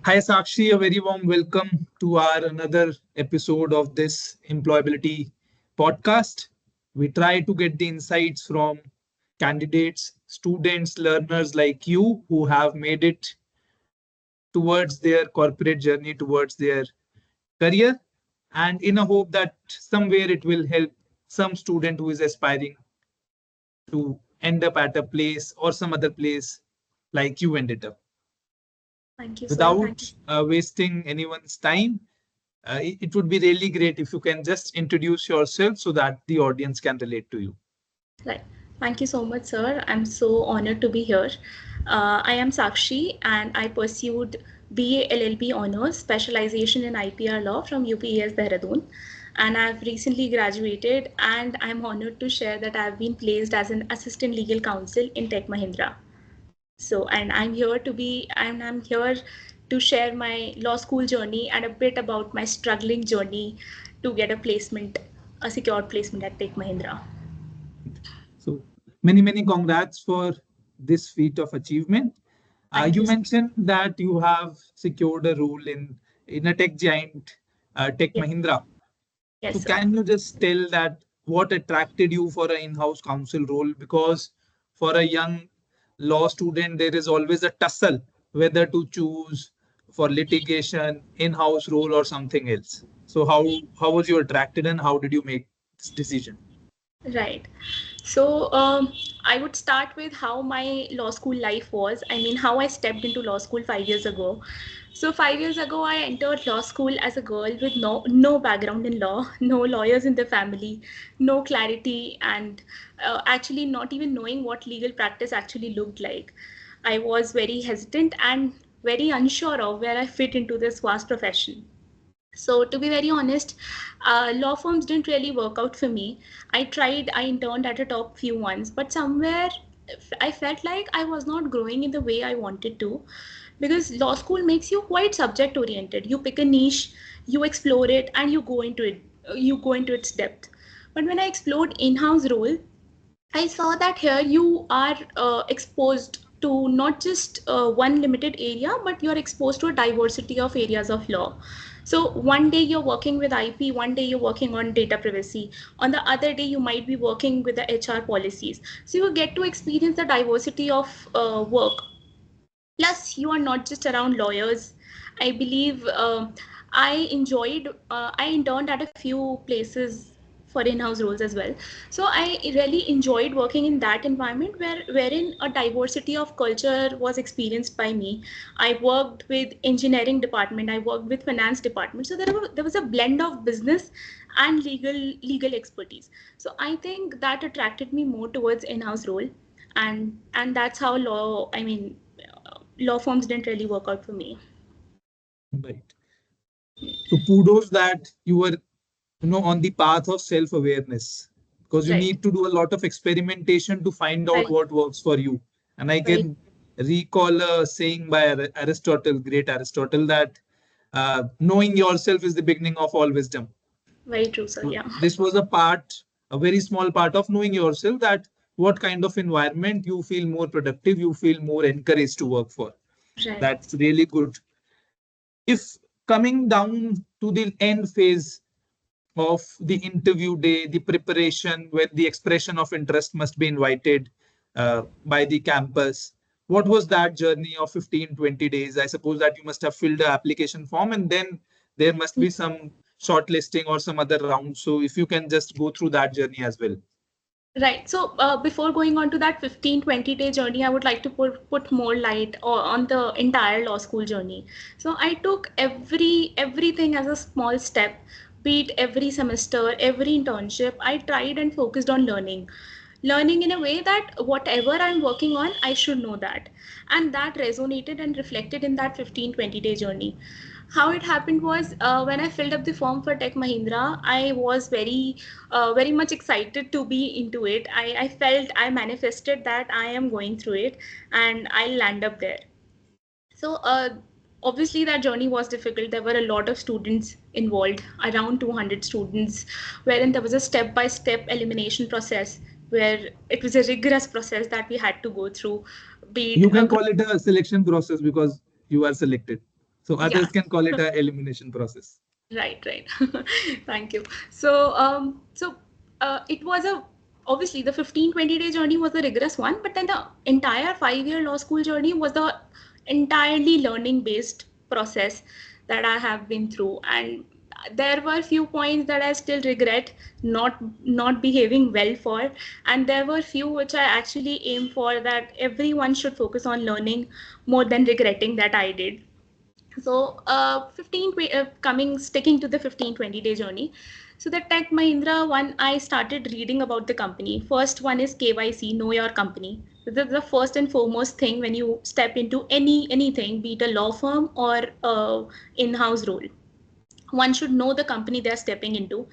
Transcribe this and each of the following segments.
Hi Sakshi, a very warm welcome to our another episode of this employability podcast. We try to get the insights from candidates, students, learners like you who have made it towards their corporate journey, towards their career, and in a hope that somewhere it will help some student who is aspiring to end up at a place or some other place like you ended up. Thank you, sir. Thank Without wasting anyone's time, it would be really great if you can just introduce yourself so that the audience can relate to you. Right. Thank you so much, sir. I'm so honored to be here. I am Sakshi, and I pursued BA LLB honors specialization in IPR law from UPES Dehradun. And I've recently graduated, and I'm honored to share that I've been placed as an assistant legal counsel in Tech Mahindra. So, and I'm here to share my law school journey and a bit about my struggling journey to get a secured placement at Tech Mahindra. So many congrats for this feat of achievement. Thank You you. mentioned that you have secured a role in a tech giant, Tech Yes, Mahindra. So yes, sir. can you just tell that what attracted you for an in-house counsel role? Because for a young law student, there is always a tussle whether to choose for litigation, in-house role, or something else. So how was you attracted and how did you make this decision? Right. So I would start with how my law school life was. I mean, how I stepped into law school 5 years ago. So 5 years ago, I entered law school as a girl with no background in law, no lawyers in the family, no clarity, and actually not even knowing what legal practice actually looked like. I was very hesitant and very unsure of where I fit into this vast profession. So to be very honest, law firms didn't really work out for me. I interned at a top few ones, but somewhere I felt like I was not growing in the way I wanted to, because law school makes you quite subject oriented. You pick a niche, you explore it, and you go into its depth. But when I explored in-house role, I saw that here you are exposed to not just one limited area, but you're exposed to a diversity of areas of law. So one day you're working with IP, one day you're working on data privacy, on the other day you might be working with the HR policies. So you get to experience the diversity of work. Plus, you are not just around lawyers. I believe I interned at a few places for in-house roles as well. So I really enjoyed working in that environment wherein a diversity of culture was experienced by me. I worked with engineering department, I worked with finance department. So there was a blend of business and legal expertise. So I think that attracted me more towards in-house role, and that's how law firms didn't really work out for me. Right. So kudos that you were, on the path of self-awareness because you Right. need to do a lot of experimentation to find out Right. what works for you. And I Right. can recall a saying by Aristotle, great Aristotle, that knowing yourself is the beginning of all wisdom. Very true, sir. So Yeah. this was a very small part of knowing yourself, that what kind of environment you feel more productive, you feel more encouraged to work for. Right. That's really good. If coming down to the end phase of the interview day, the preparation, when the expression of interest must be invited by the campus. What was that journey of 15, 20 days? I suppose that you must have filled the application form and then there must be some shortlisting or some other round. So if you can just go through that journey as well. Right. So before going on to that 15-20 day journey, I would like to put more light on the entire law school journey. So I took everything as a small step, be it every semester, every internship. I tried and focused on learning in a way that whatever I'm working on, I should know that. And that resonated and reflected in that 15-20 day journey. How it happened was, when I filled up the form for Tech Mahindra, I was very much excited to be into it. I felt, I manifested that I am going through it and I'll land up there. So obviously that journey was difficult. There were a lot of students involved, around 200 students, wherein there was a step-by-step elimination process where it was a rigorous process that we had to go through, be You it a can group. call it a selection process because you are selected. So Yeah. others can call it a elimination process. Right, right. Thank you. So it was a obviously the 15-20 day journey was a rigorous one, but then the entire 5 year law school journey was the entirely learning based process that I have been through. And there were few points that I still regret not behaving well for, and there were few which I actually aim for, that everyone should focus on learning more than regretting that I did. So, sticking to the 15-20 day journey. So, the Tech Mahindra one, I started reading about the company. First one is KYC, know your company. This is the first and foremost thing when you step into anything, be it a law firm or in-house role. One should know the company they're stepping into.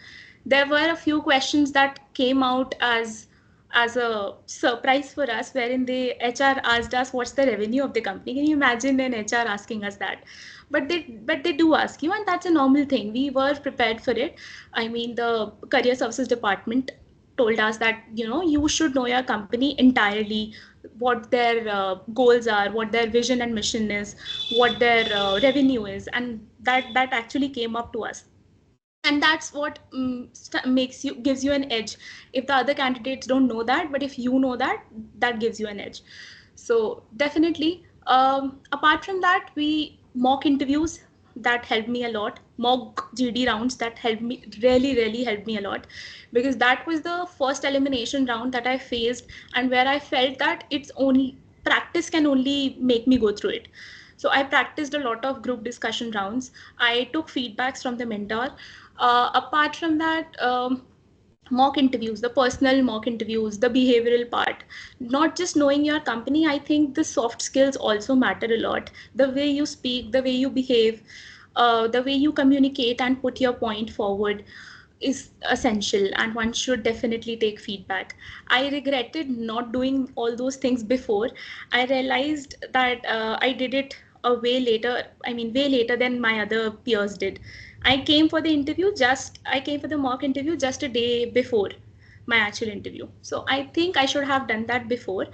There were a few questions that came out as a surprise for us, wherein the HR asked us what's the revenue of the company. Can you imagine an HR asking us that? But they do ask you, and that's a normal thing. We were prepared for it. I mean, the career services department told us that you should know your company entirely, what their goals are, what their vision and mission is, what their revenue is, and that actually came up to us. And that's what makes you gives you an edge. If the other candidates don't know that, but if you know that, that gives you an edge. So definitely, apart from that, we mock interviews that helped me a lot, mock GD rounds that helped me, really helped me a lot, because that was the first elimination round that I faced, and where I felt that it's only practice can only make me go through it. So I practiced a lot of group discussion rounds. I took feedbacks from the mentor. Apart from that, mock interviews, the personal mock interviews, the behavioral part, not just knowing your company, I think the soft skills also matter a lot. The way you speak, the way you behave, the way you communicate and put your point forward is essential, and one should definitely take feedback. I regretted not doing all those things before. I realized that I did it a way later, I mean, way later than my other peers did. I came for the mock interview just a day before my actual interview. So I think I should have done that before.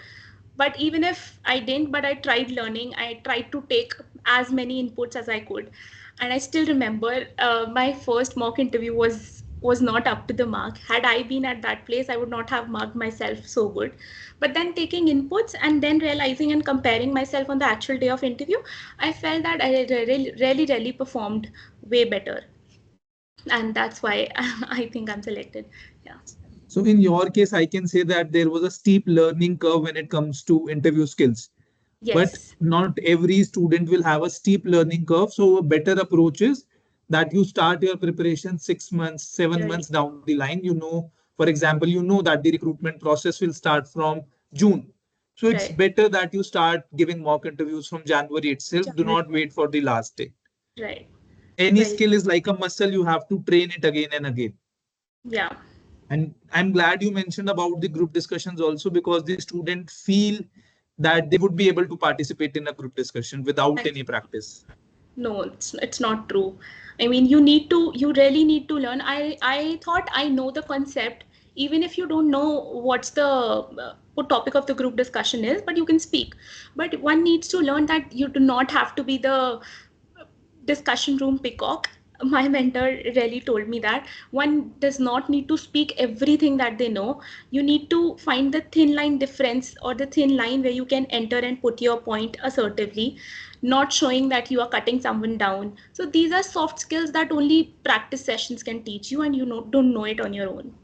But even if I didn't, but I tried learning, I tried to take as many inputs as I could. And I still remember my first mock interview was not up to the mark. Had I been at that place, I would not have marked myself so good. But then taking inputs and then realizing and comparing myself on the actual day of interview, I felt that I really performed way better. And that's why I think I'm selected. Yeah. So in your case, I can say that there was a steep learning curve when it comes to interview skills. But Yes. not every student will have a steep learning curve. So a better approach is that you start your preparation 6 months, 7 months Right. down the line. You know, for example, you know that the recruitment process will start from June. So it's Right. better that you start giving mock interviews from January itself. Do January. not wait for the last day. Right. Any Very skill true. is like a muscle, you have to train it again and again. Yeah. And I'm glad you mentioned about the group discussions also, because the student feel that they would be able to participate in a group discussion without any Actually, practice. no, it's not true. I mean, you really need to learn. I thought I know the concept, even if you don't know what's the what topic of the group discussion is, but you can speak. But one needs to learn that you do not have to be the discussion room peacock. My mentor really told me that one does not need to speak everything that they know. You need to find the thin line difference, or the thin line where you can enter and put your point assertively, not showing that you are cutting someone down. So these are soft skills that only practice sessions can teach you, and don't know it on your own.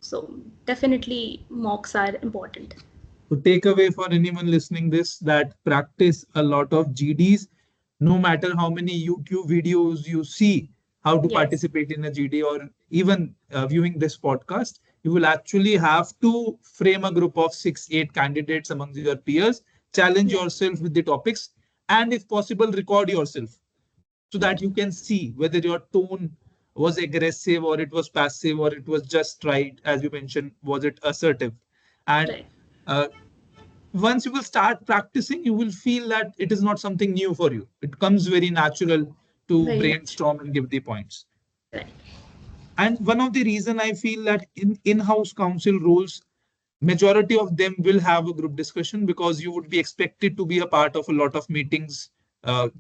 So definitely mocks are important. So take away for anyone listening this, that practice a lot of GDs, no matter how many YouTube videos you see how to Yes. participate in a GD, or even viewing this podcast, you will actually have to frame a group of 6, 8 candidates among your peers, challenge Yeah. yourself with the topics, and if possible, record yourself so that Right. you can see whether your tone was aggressive or it was passive or it was just right, as you mentioned, was it assertive. And Right. uh, once you will start practicing, you will feel that it is not something new for you. It comes very natural to Very much. brainstorm and give the points. Right. And one of the reason I feel that in-house counsel roles, majority of them will have a group discussion, because you would be expected to be a part of a lot of meetings.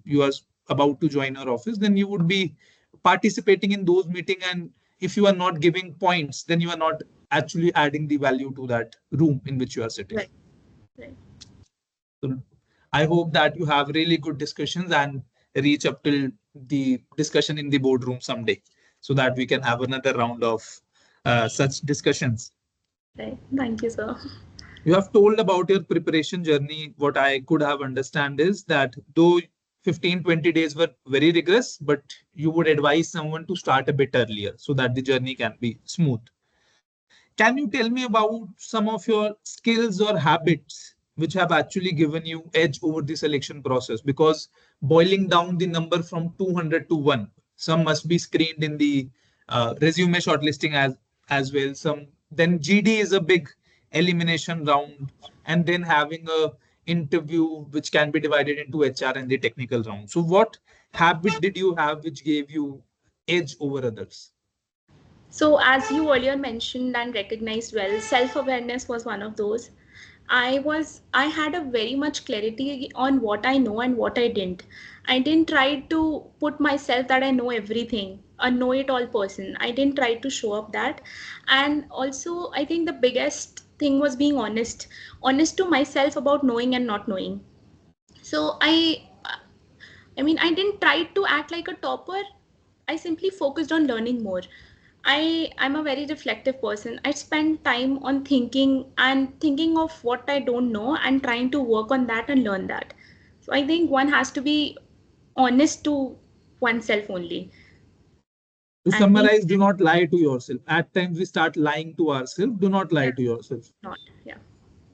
You are about to join our office, then you would be participating in those meeting. And if you are not giving points, then you are not actually adding the value to that room in which you are sitting. Right. Right. So I hope that you have really good discussions and reach up till the discussion in the boardroom someday, so that we can have another round of such discussions. Right. Thank you, sir. You have told about your preparation journey. What I could have understand is that though 15-20 days were very rigorous, but you would advise someone to start a bit earlier so that the journey can be smooth. Can you tell me about some of your skills or habits which have actually given you edge over the selection process? Because boiling down the number from 200 to 1, some must be screened in the resume shortlisting as well. Some then GD is a big elimination round, and then having a interview which can be divided into HR and the technical round. So what habit did you have which gave you edge over others? So, as you earlier mentioned and recognized well, self-awareness was one of those. I had a very much clarity on what I know and what I didn't. I didn't try to put myself that I know everything, a know-it-all person. I didn't try to show up that. And also, I think the biggest thing was being honest, honest to myself about knowing and not knowing. So I didn't try to act like a topper. I simply focused on learning more. I'm a very reflective person. I spend time on thinking of what I don't know and trying to work on that and learn that. So I think one has to be honest to oneself only To and be summarize, do not lie to yourself. At times we start lying to ourselves. Do not lie yeah, to yourself. not yeah,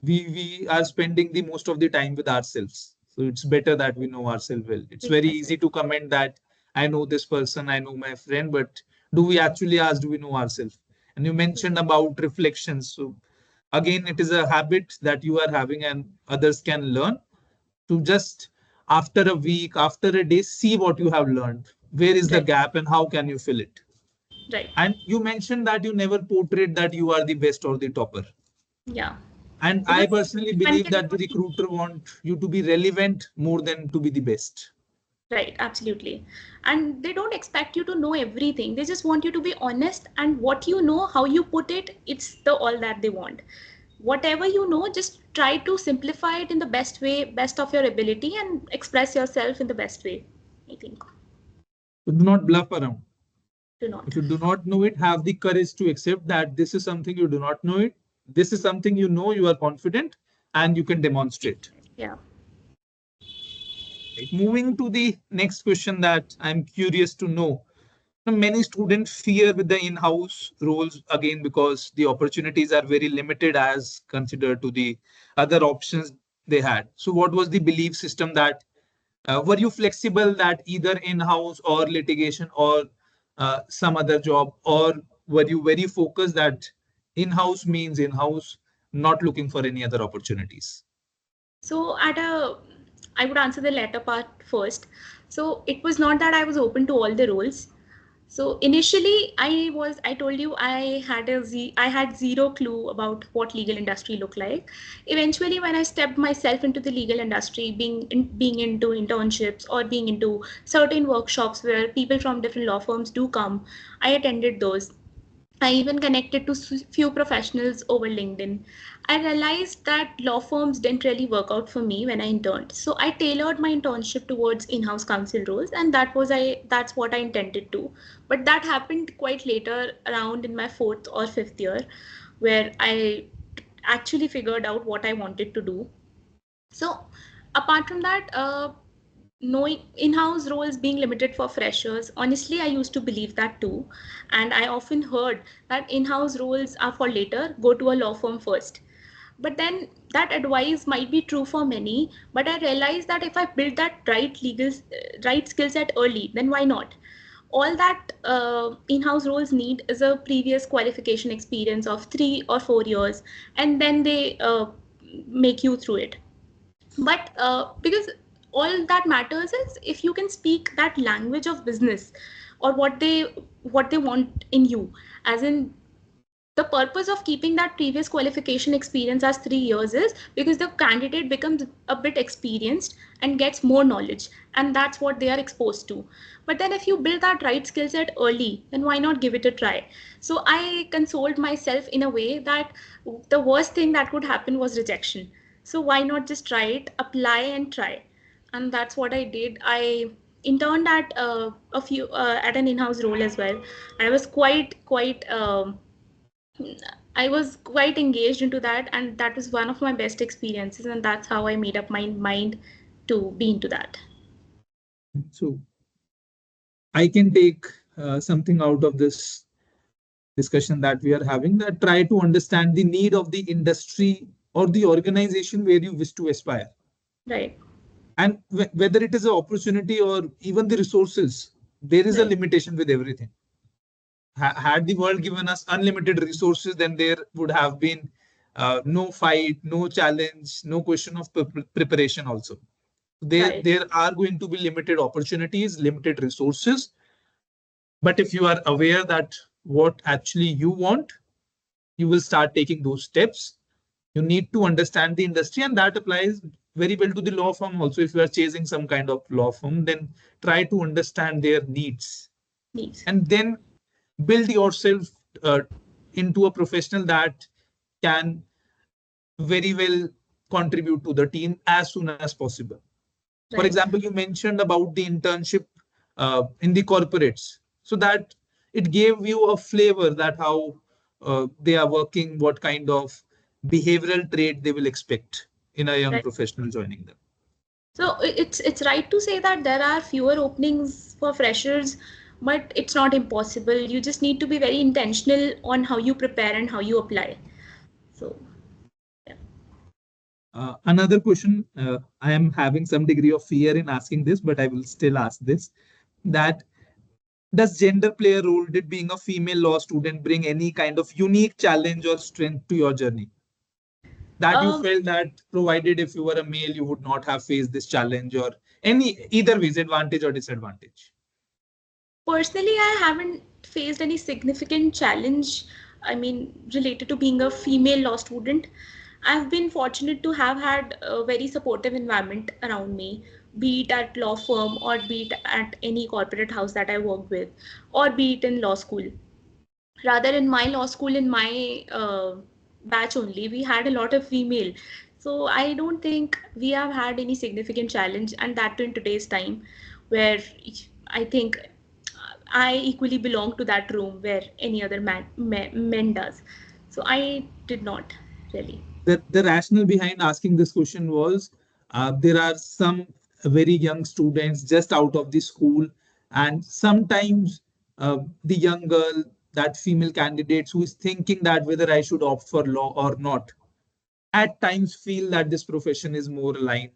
We are spending the most of the time with ourselves. So it's better that we know ourselves well. It's with very myself. easy to comment that I know this person, I know my friend, but do we actually ask, do we know ourselves? And you mentioned about reflections. So again, it is a habit that you are having and others can learn to just after a week, after a day, see what you have learned. Where is the Right, gap and how can you fill it? right. And you mentioned that you never portrayed that you are the best or the topper. Yeah. And I Because personally one believe can that the never be recruiter want you to be relevant more than to be the best. right, absolutely. And they don't expect you to know everything. They just want you to be honest and what you know, how you put it, it's the all that they want. Whatever you know, just try to simplify it in the best way, best of your ability, and express yourself in the best way, I think. So do not bluff around. Do not. If you do not know it, have the courage to accept that this is something you do not know it. This is something you know, you are confident, and you can demonstrate. Yeah. Right. Moving to the next question that I'm curious to know. Many students fear with the in-house roles again because the opportunities are very limited as considered to the other options they had. So, what was the belief system that were you flexible that either in-house or litigation or some other job, or were you very focused that in-house means in-house, not looking for any other opportunities? So I would answer the latter part first. So it was not that I was open to all the roles. So initially I told you I had zero clue about what legal industry looked like. Eventually, when I stepped myself into the legal industry, being into internships or being into certain workshops where people from different law firms do come, I attended those. I even connected to few professionals over LinkedIn. I realized that law firms didn't really work out for me when I interned. So I tailored my internship towards in-house counsel roles, and that's what I intended to. But that happened quite later, around in my fourth or fifth year, where I actually figured out what I wanted to do. So apart from that, knowing in-house roles being limited for freshers, honestly, I used to believe that too. And I often heard that in-house roles are for later, go to a law firm first. But then that advice might be true for many, but I realized that if I build that right skill set early, then why not? All that in-house roles need is a previous qualification experience of 3 or 4 years, and then they make you through it. But because all that matters is if you can speak that language of business or what they want in you, as in The purpose of keeping that previous qualification experience as 3 years is because the candidate becomes a bit experienced and gets more knowledge, and that's what they are exposed to. But then if you build that right skill set early, then why not give it a try? So I consoled myself in a way that the worst thing that could happen was rejection. So why not just try it, apply and try? And that's what I did. I interned at a few at an in-house role as well. I was quite I was quite engaged into that, and that was one of my best experiences, and that's how I made up my mind to be into that. So I can take something out of this discussion that we are having, that try to understand the need of the industry or the organization where you wish to aspire. Right, And whether it is an opportunity or even the resources, there is a right, limitation with everything. Had the world given us unlimited resources, then there would have been no fight, no challenge, no question of preparation also. right, There are going to be limited opportunities, limited resources. But if you are aware that what actually you want, you will start taking those steps. You need to understand the industry, and that applies very well to the law firm also. If you are chasing some kind of law firm, then try to understand their needs, please. and then build yourself uh, into a professional that can very well contribute to the team as soon as possible. For Right, example, you mentioned about the internship in the corporates, so that it gave you a flavor that how they are working, what kind of behavioral trait they will expect in a young right. professional joining them. So it's right to say that there are fewer openings for freshers, but it's not impossible. You just need to be very intentional on how you prepare and how you apply. So yeah. Another question, I am having some degree of fear in asking this, but I will still ask this: that does gender play a role? Did being a female law student bring any kind of unique challenge or strength to your journey, that you Um, felt that provided if you were a male, you would not have faced this challenge, or any either ways, advantage or disadvantage? Personally, I haven't faced any significant challenge, I mean, related to being a female law student. I've been fortunate to have had a very supportive environment around me, be it at law firm or be it at any corporate house that I work with, or be it in law school. Rather, in my law school, in my batch only, we had a lot of female. So I don't think we have had any significant challenge, and that too in today's time, where I think I equally belong to that room where any other men does. So I did not really. The rationale behind asking this question was, there are some very young students just out of the school, and sometimes the young girl, that female candidates who is thinking that whether I should opt for law or not, at times feel that this profession is more aligned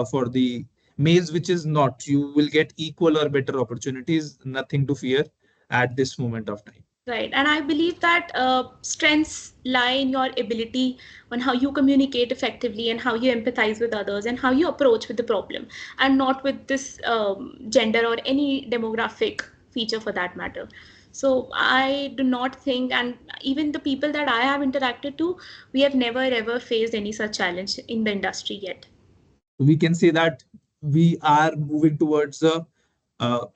for the males, which is not. You will get equal or better opportunities, nothing to fear at this moment of time. Right. And I believe that strengths lie in your ability on how you communicate effectively and how you empathize with others and how you approach with the problem, and not with this gender or any demographic feature for that matter. So I do not think, and even the people that I have interacted to, we have never ever faced any such challenge in the industry yet. We can say that we are moving towards a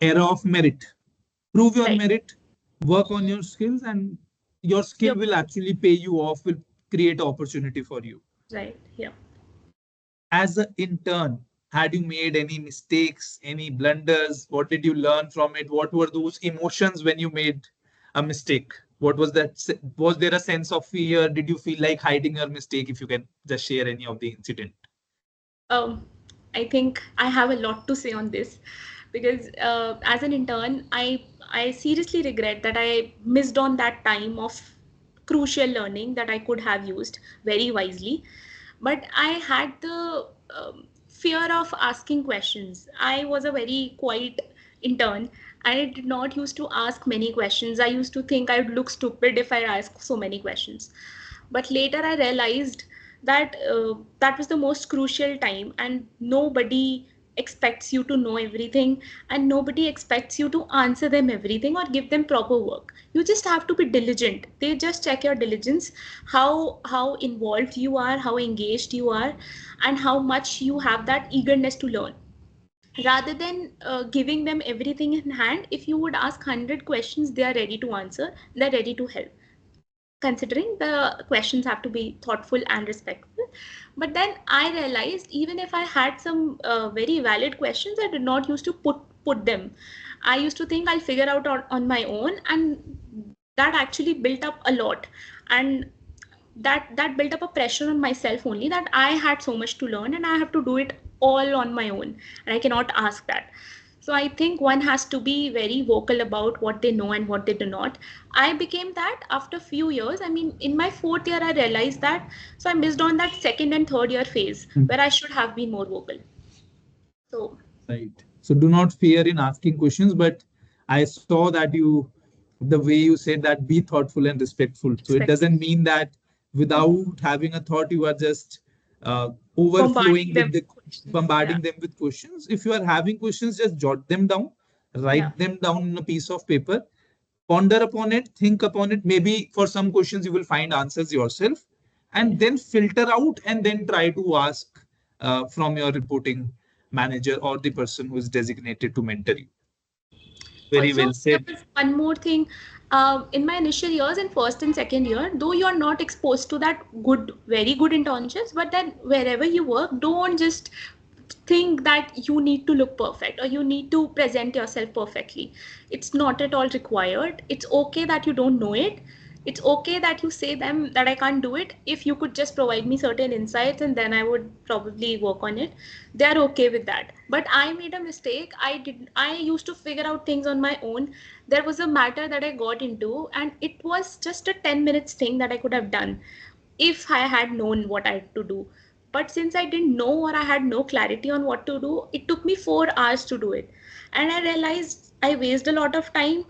era of merit. Prove your Right. merit, work on your skills, and your skill Yep. will actually pay you off, will create opportunity for you. Right. Yeah. As an intern, had you made any mistakes, any blunders? What did you learn from it? What were those emotions when you made a mistake? What was that? Was there a sense of fear? Did you feel like hiding your mistake? If you can just share any of the incident. Um, I think I have a lot to say on this because as an intern, I seriously regret that I missed on that time of crucial learning that I could have used very wisely. But I had the fear of asking questions. I was a very quiet intern. I did not used to ask many questions. I used to think I would look stupid if I asked so many questions. But later I realized that that was the most crucial time, and nobody expects you to know everything, and nobody expects you to answer them everything or give them proper work. You just have to be diligent. They just check your diligence, how involved you are, how engaged you are, and how much you have that eagerness to learn. Rather than giving them everything in hand, if you would ask 100 questions, they are ready to answer, they're ready to help, considering the questions have to be thoughtful and respectful. But then I realized, even if I had some very valid questions, I did not used to put them. I used to think I'll figure out on my own, and that actually built up a lot. And that built up a pressure on myself only, that I had so much to learn and I have to do it all on my own, and I cannot ask that. So I think one has to be very vocal about what they know and what they do not. I became that after few years. I mean, in my fourth year, I realized that. So I missed on that second and third year phase where I should have been more vocal. So Right. So do not fear in asking questions, but I saw that the way you said that be thoughtful and respectful. So it respectful, doesn't mean that without having a thought, you are just overflowing bombarding them with with the questions. Yeah, bombarding them with questions. If you are having questions, just jot them down, yeah, write them down on a piece of paper, ponder upon it, think upon it. Maybe for some questions, you will find answers yourself, yeah. and then filter out and then try to ask from your reporting manager or the person who is designated to mentor you. Very Also, well there said. was one more thing. In my initial years, in first and second year, though you are not exposed to that very good internships, but then wherever you work, don't just think that you need to look perfect or you need to present yourself perfectly. It's not at all required. It's okay that you don't know it. It's okay that you say them that I can't do it. If you could just provide me certain insights, and then I would probably work on it. They're okay with that. But I made a mistake. I used to figure out things on my own. There was a matter that I got into, and it was just a 10 minutes thing that I could have done if I had known what I had to do. But since I didn't know, or I had no clarity on what to do, it took me 4 hours to do it. And I realized I wasted a lot of time.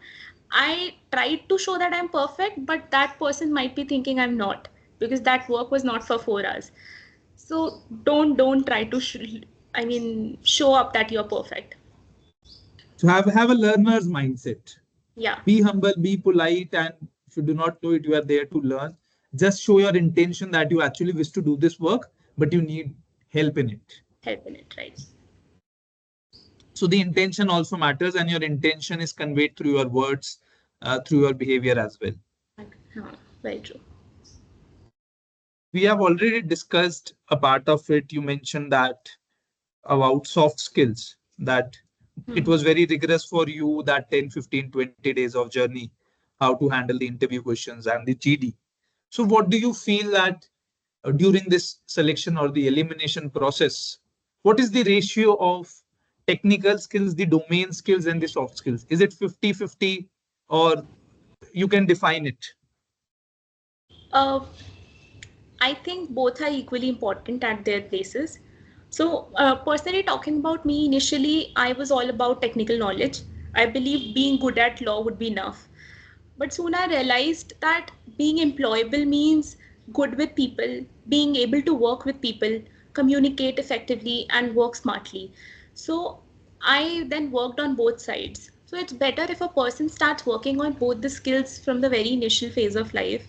I tried to show that I'm perfect, but that person might be thinking I'm not, because that work was not for 4 hours. So don't try to show up that you're perfect. So have a learner's mindset. Yeah, Be humble, be polite, and if you do not know it, you are there to learn. Just show your intention that you actually wish to do this work, but you need help in it. help in it, right? So the intention also matters, and your intention is conveyed through your words, through your behavior as well. Very true. We have already discussed a part of it. You mentioned that about soft skills, that it Hmm. was very rigorous for you, that 10, 15, 20 days of journey, how to handle the interview questions and the GD. So what do you feel that during this selection or the elimination process, what is the ratio of technical skills, the domain skills, and the soft skills? Is it 50-50, or you can define it? Uh, I think both are equally important at their places. So, personally, talking about me, initially, I was all about technical knowledge. I believed being good at law would be enough. But soon I realized that being employable means good with people, being able to work with people, communicate effectively, and work smartly. So, I then worked on both sides. So, it's better if a person starts working on both the skills from the very initial phase of life.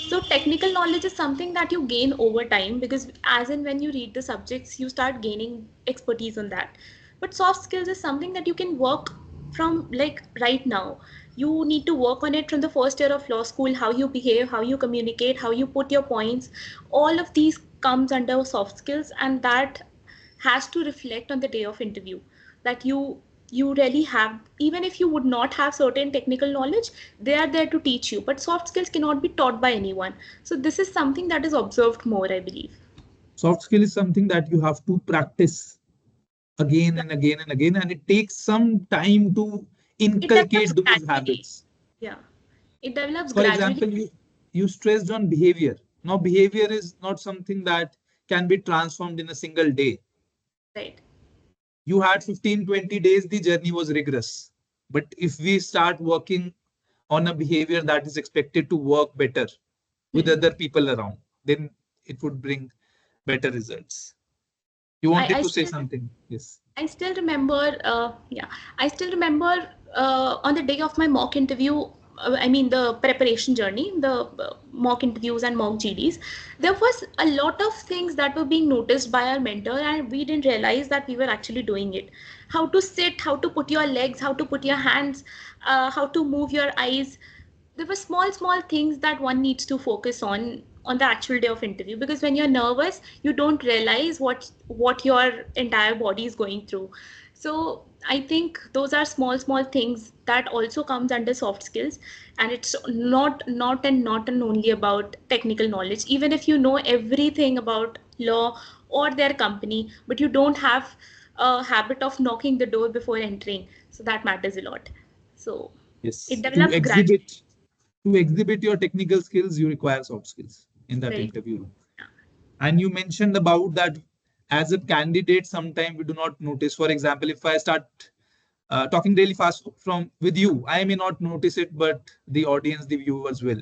So technical knowledge is something that you gain over time, because as and when you read the subjects, you start gaining expertise on that. But soft skills is something that you can work from like right now. You need to work on it from the first year of law school, how you behave, how you communicate, how you put your points. All of these comes under soft skills, and that has to reflect on the day of interview, that you really have. Even if you would not have certain technical knowledge, they are there to teach you, but soft skills cannot be taught by anyone. So this is something that is observed more, I believe. Soft skill is something that you have to practice again Yeah, and again and again, and it takes some time to it develops inculcate those gradually. habits. Yeah, it develops For gradually. example, you stressed on behavior. Now, behavior is not something that can be transformed in a single day. Right. You had 15, 20 days, the journey was rigorous. But if we start working on a behavior that is expected to work better with Hmm. other people around, then it would bring better results. You wanted I to say still something? Yes. I still remember, yeah, I still remember on the day of my mock interview, I mean, the preparation journey, the mock interviews and mock GDs, there was a lot of things that were being noticed by our mentor, and we didn't realize that we were actually doing it. How to sit, how to put your legs, how to put your hands, how to move your eyes. There were small things that one needs to focus on the actual day of interview, because when you're nervous you don't realize what your entire body is going through. So I think those are small things that also comes under soft skills, and it's not and only about technical knowledge. Even if you know everything about law or their company, but you don't have a habit of knocking the door before entering, so that matters a lot. So it Yes. develops gradually. To exhibit your technical skills, you require soft skills in that Very true. interview room. And you mentioned about that as a candidate, sometimes we do not notice. For example, if I start talking really fast from with you, I may not notice it, but the audience, the viewers will.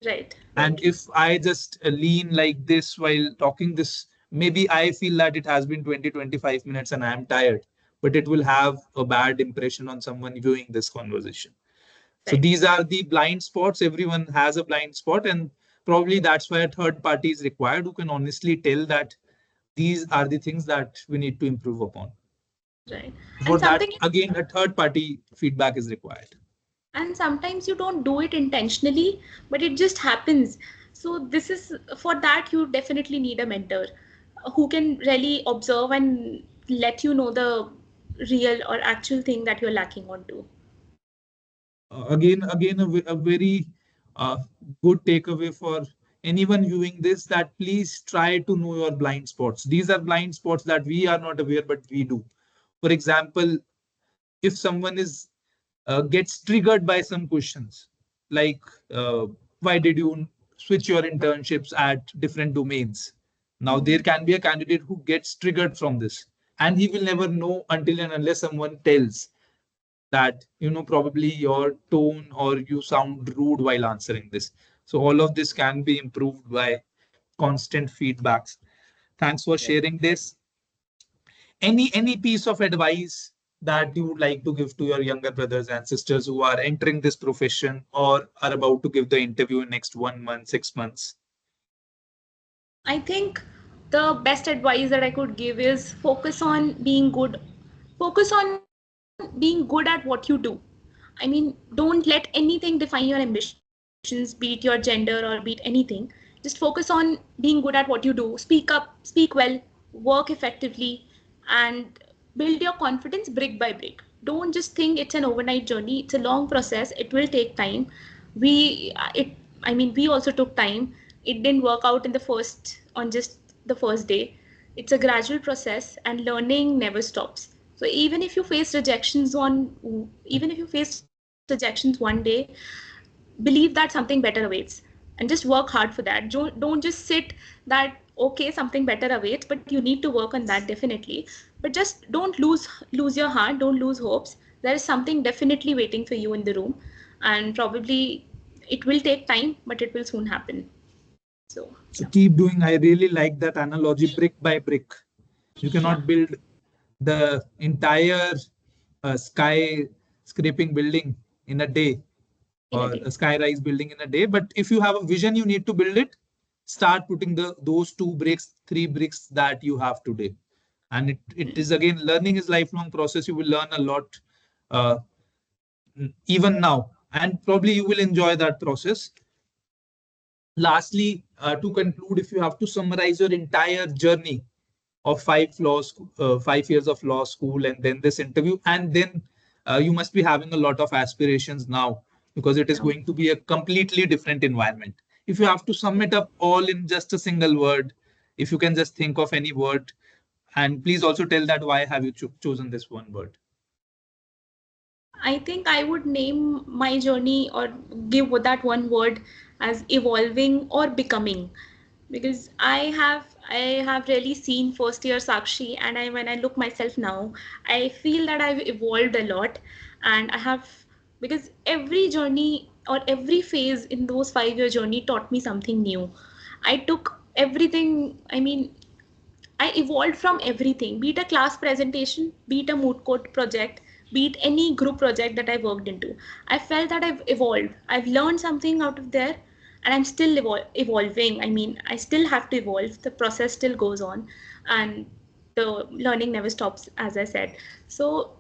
Right, very And true. if I just lean like this while talking this, maybe I feel that it has been 20-25 minutes and I'm tired, but it will have a bad impression on someone viewing this conversation. So Right, these are the blind spots. Everyone has a blind spot, and probably that's why a third party is required who can honestly tell that these are the things that we need to improve upon. right. For And that, something again, a third party feedback is required. and sometimes you don't do it intentionally, but it just happens. So this is for that you definitely need a mentor who can really observe and let you know the real or actual thing that you're lacking onto. Again, a very uh, good takeaway for anyone viewing this, that please try to know your blind spots. These are blind spots that we are not aware, but we do. For example, if someone is gets triggered by some questions like why did you switch your internships at different domains, now there Mhm. can be a candidate who gets triggered from this, and he will never know until and unless someone tells that probably your tone or you sound rude while answering this. So all of this can be improved by constant feedbacks. Thanks for Right. sharing this. Any piece of advice that you would like to give to your younger brothers and sisters who are entering this profession or are about to give the interview in next 1 month, 6 months? I think the best advice that I could give is focus on being good at what you do. I mean, don't let anything define your ambitions, be it your gender or be it anything. Just focus on being good at what you do. Speak up, speak well, work effectively, and build your confidence brick by brick. Don't just think it's an overnight journey. It's a long process. It will take time. We, it, I mean, we also took time. It didn't work out on just the first day. It's a gradual process, and learning never stops. So even if you face rejections one day, believe that something better awaits, and just work hard for that. Don't just sit that okay, something better awaits, but you need to work on that definitely. But just don't lose your heart, don't lose hopes. There is something definitely waiting for you in the room, and probably it will take time, but it will soon happen. So So yeah. keep doing. I really like that analogy, brick by brick. You Yeah. cannot build the entire sky scraping building in a day, In a or day. a skyrise building in a day. But if you have a vision, you need to build it. Start putting those two bricks, three bricks that you have today. And it is again, learning is lifelong process. You will learn a lot uh, even now, and probably you will enjoy that process. Lastly, to conclude, if you have to summarize your entire journey of 5 years of law school, and then this interview, and then you must be having a lot of aspirations now because it is Yeah. going to be a completely different environment. If you have to sum it up all in just a single word, if you can just think of any word, and please also tell that why have you chosen this one word. I think I would name my journey or give that one word as evolving or becoming, because I have really seen first year Sakshi, and when I look myself now, I feel that I've evolved a lot, and I have, because every journey or every phase in those 5 year journey taught me something new. I took everything. I mean, I evolved from everything, be it a class presentation, be it a moot court project, be it any group project that I worked into. I felt that I've evolved. I've learned something out of there, and I'm still evolving. I mean, I still have to evolve. The process still goes on, and the learning never stops, as I said. So,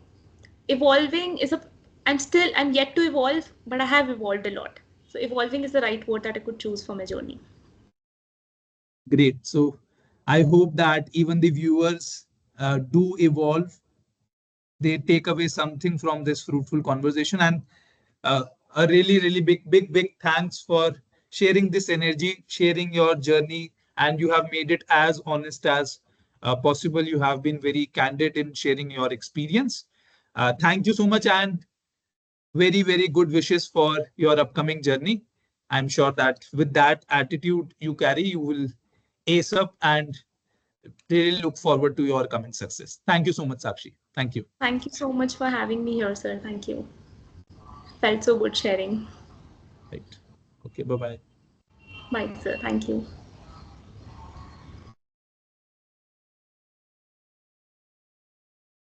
evolving is a I'm yet to evolve, but I have evolved a lot. So, evolving is the right word that I could choose for my journey. Great. So I hope that even the viewers do evolve, they take away something from this fruitful conversation. And a really big thanks for sharing this energy, sharing your journey, and you have made it as honest as possible. You have been very candid in sharing your experience. Thank you so much, and very good wishes for your upcoming journey. I'm sure that with that attitude you carry, you will ace up and really look forward to your coming success. Thank you so much, Sakshi. Thank you. Thank you so much for having me here, sir. Thank you. Felt so good sharing. Right. Okay. Bye bye. Bye, sir. Thank you.